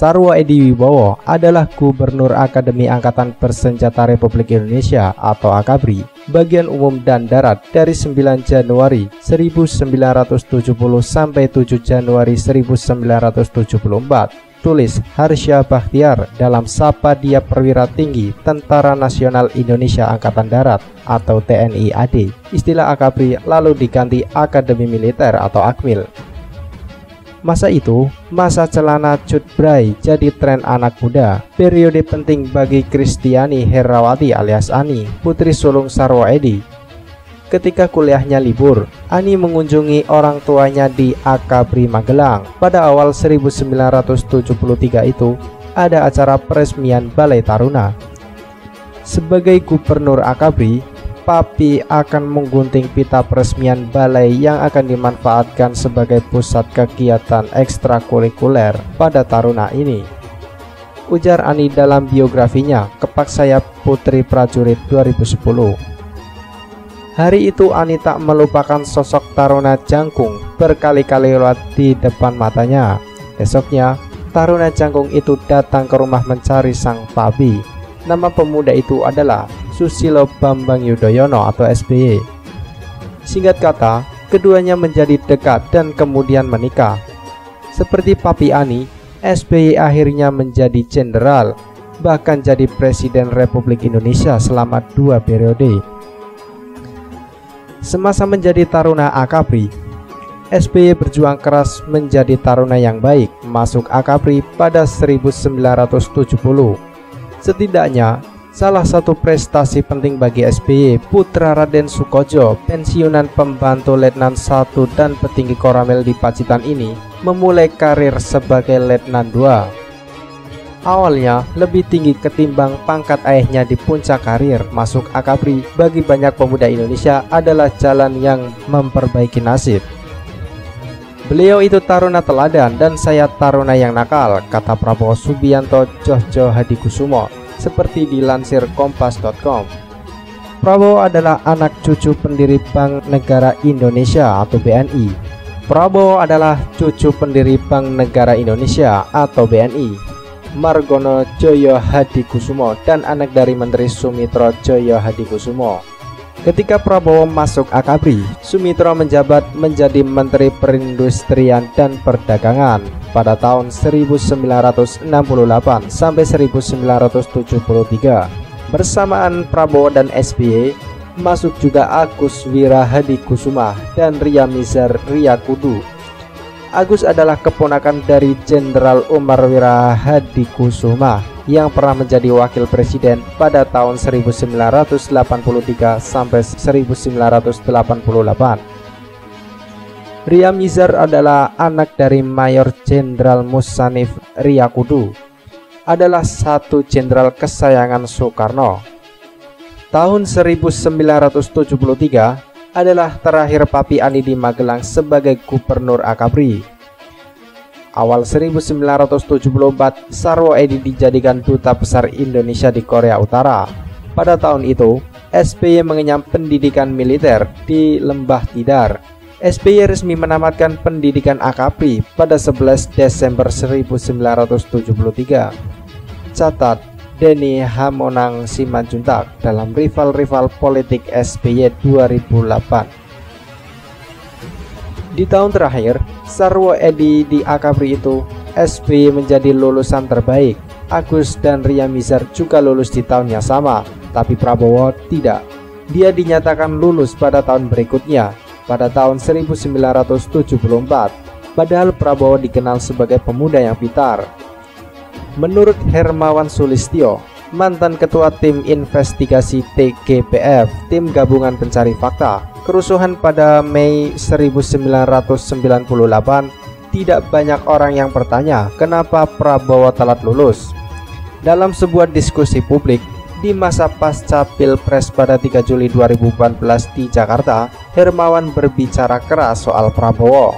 Sarwo Edi Wibowo adalah Gubernur Akademi Angkatan Bersenjata Republik Indonesia atau AKABRI bagian umum dan darat dari 9 Januari 1970 sampai 7 Januari 1974. Tulis Harsya Bakhtiar dalam Sapa Dia Perwira Tinggi Tentara Nasional Indonesia Angkatan Darat atau TNI AD. Istilah AKABRI lalu diganti Akademi Militer atau Akmil. Masa itu, masa celana cut bray jadi tren anak muda. Periode penting bagi Kristiani Herawati alias Ani, putri sulung Sarwo Edi. Ketika kuliahnya libur, Ani mengunjungi orang tuanya di AKABRI Magelang. Pada awal 1973 itu, ada acara peresmian Balai Taruna. Sebagai Gubernur AKABRI, Papi akan menggunting pita peresmian balai yang akan dimanfaatkan sebagai pusat kegiatan ekstrakurikuler pada taruna ini. Ujar Ani dalam biografinya Kepak Sayap Putri Prajurit 2010. Hari itu Ani tak melupakan sosok Taruna Jangkung berkali-kali lewat di depan matanya. Esoknya, Taruna Jangkung itu datang ke rumah mencari sang papi. Nama pemuda itu adalah Susilo Bambang Yudhoyono atau SBY. Singkat kata, keduanya menjadi dekat dan kemudian menikah. Seperti papi Ani, SBY akhirnya menjadi jenderal, bahkan jadi Presiden Republik Indonesia selama 2 periode. Semasa menjadi taruna AKABRI, SBY berjuang keras menjadi taruna yang baik, masuk AKABRI pada 1970. Setidaknya, salah satu prestasi penting bagi SBY, putra Raden Sukojo, pensiunan pembantu Letnan 1 dan petinggi Koramil di Pacitan ini, memulai karir sebagai Letnan 2. Awalnya lebih tinggi ketimbang pangkat ayahnya di puncak karir. Masuk AKABRI bagi banyak pemuda Indonesia adalah jalan yang memperbaiki nasib. Beliau itu taruna teladan dan saya taruna yang nakal, kata Prabowo Subianto Djosjo Hadikusumo, seperti dilansir kompas.com. Prabowo adalah anak cucu pendiri Bank Negara Indonesia atau BNI. Prabowo adalah cucu pendiri Bank Negara Indonesia atau BNI, Margono Joyo Hadikusumo, dan anak dari Menteri Sumitro Joyo Hadikusumo. Ketika Prabowo masuk AKABRI, Sumitro menjabat menjadi Menteri Perindustrian dan Perdagangan pada tahun 1968 sampai 1973. Bersamaan Prabowo dan SBY, masuk juga Agus Wira Hadikusuma dan Ria Mizar Riyakudu. Agus adalah keponakan dari Jenderal Umar Wira Hadikusuma yang pernah menjadi wakil presiden pada tahun 1983 sampai 1988. Ria Mizar adalah anak dari Mayor Jenderal Mussanif Riyakudu, adalah satu jenderal kesayangan Soekarno. Tahun 1973 adalah terakhir Papi Ani di Magelang sebagai Gubernur AKABRI. Awal 1974, Sarwo Edi dijadikan Duta Besar Indonesia di Korea Utara. Pada tahun itu, SBY mengenyam pendidikan militer di Lembah Tidar. SBY resmi menamatkan pendidikan AKABRI pada 11 Desember 1973. Catat Denny Hamonang Simanjuntak dalam Rival-Rival Politik SBY 2008. Di tahun terakhir Sarwo Edi di AKABRI itu, SBY menjadi lulusan terbaik. Agus dan Ria Mizar juga lulus di tahun yang sama, tapi Prabowo tidak. Dia dinyatakan lulus pada tahun berikutnya, pada tahun 1974. Padahal Prabowo dikenal sebagai pemuda yang pintar. Menurut Hermawan Sulistyo, mantan ketua tim investigasi TGPF, tim gabungan pencari fakta, kerusuhan pada Mei 1998, tidak banyak orang yang bertanya kenapa Prabowo telat lulus. Dalam sebuah diskusi publik di masa pasca Pilpres pada 3 Juli 2014 di Jakarta, Hermawan berbicara keras soal Prabowo.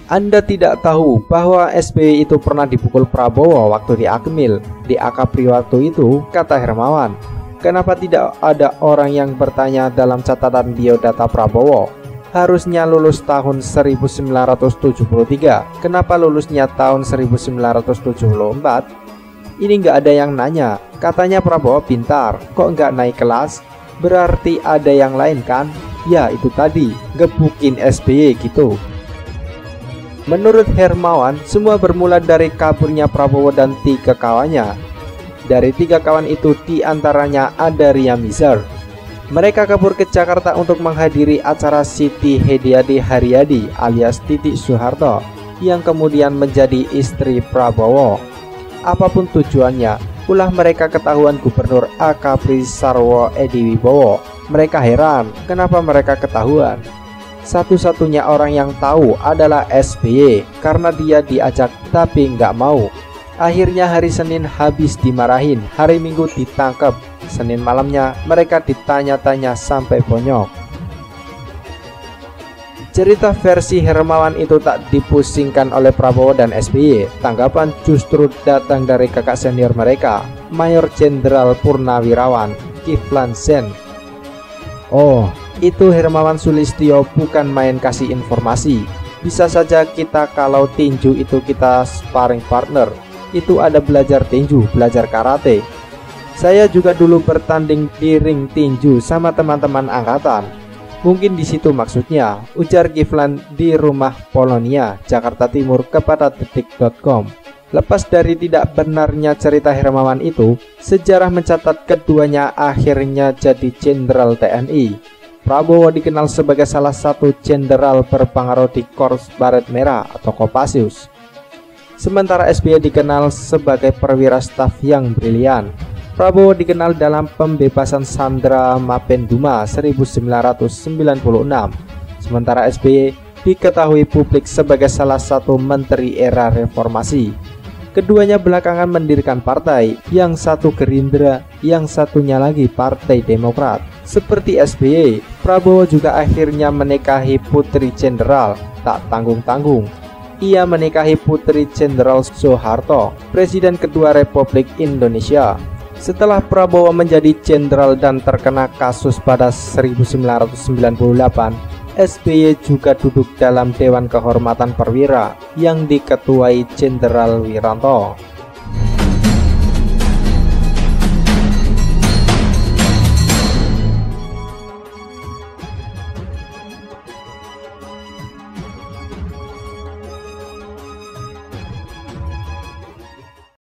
Anda tidak tahu bahwa SBY itu pernah dipukul Prabowo waktu di Akmil, di AKABRI waktu itu, kata Hermawan. Kenapa tidak ada orang yang bertanya dalam catatan biodata Prabowo? harusnya lulus tahun 1973. Kenapa lulusnya tahun 1974? Ini nggak ada yang nanya. Katanya Prabowo pintar, kok nggak naik kelas? Berarti ada yang lain kan? Ya itu tadi, gebukin SBY gitu. Menurut Hermawan, semua bermula dari kaburnya Prabowo dan 3 kawannya. Dari 3 kawan itu diantaranya ada Ria Mizar. Mereka kabur ke Jakarta untuk menghadiri acara Siti Hediati Haryadi alias Titik Soeharto yang kemudian menjadi istri Prabowo. Apapun tujuannya, ulah mereka ketahuan Gubernur Akapri Sarwo Edi Wibowo. Mereka heran kenapa mereka ketahuan. Satu-satunya orang yang tahu adalah SBY karena dia diajak tapi nggak mau. Akhirnya hari Senin habis dimarahin, hari Minggu ditangkap. Senin malamnya mereka ditanya-tanya sampai bonyok. Cerita versi Hermawan itu tak dipusingkan oleh Prabowo dan SBY. Tanggapan justru datang dari kakak senior mereka, Mayor Jenderal Purnawirawan Kiflan Zen. Oh, itu Hermawan Sulistyo bukan main kasih informasi. Bisa saja kita kalau tinju itu kita sparring partner. Itu ada belajar tinju, belajar karate. Saya juga dulu bertanding di ring tinju sama teman-teman angkatan. Mungkin di situ maksudnya, ujar Kiflan di rumah Polonia, Jakarta Timur kepada detik.com. Lepas dari tidak benarnya cerita Hermawan itu, sejarah mencatat keduanya akhirnya jadi jenderal TNI. Prabowo dikenal sebagai salah satu jenderal berpengaruh di Korps Baret Merah atau Kopassus. Sementara SBY dikenal sebagai perwira staf yang brilian. Prabowo dikenal dalam pembebasan Sandra Mapenduma 1996. Sementara SBY diketahui publik sebagai salah satu menteri era reformasi. Keduanya belakangan mendirikan partai, yang satu Gerindra, yang satunya lagi Partai Demokrat. Seperti SBY, Prabowo juga akhirnya menikahi putri jenderal, tak tanggung-tanggung. Ia menikahi putri Jenderal Soeharto, Presiden kedua Republik Indonesia. Setelah Prabowo menjadi jenderal dan terkena kasus pada 1998, SBY juga duduk dalam Dewan Kehormatan Perwira yang diketuai Jenderal Wiranto.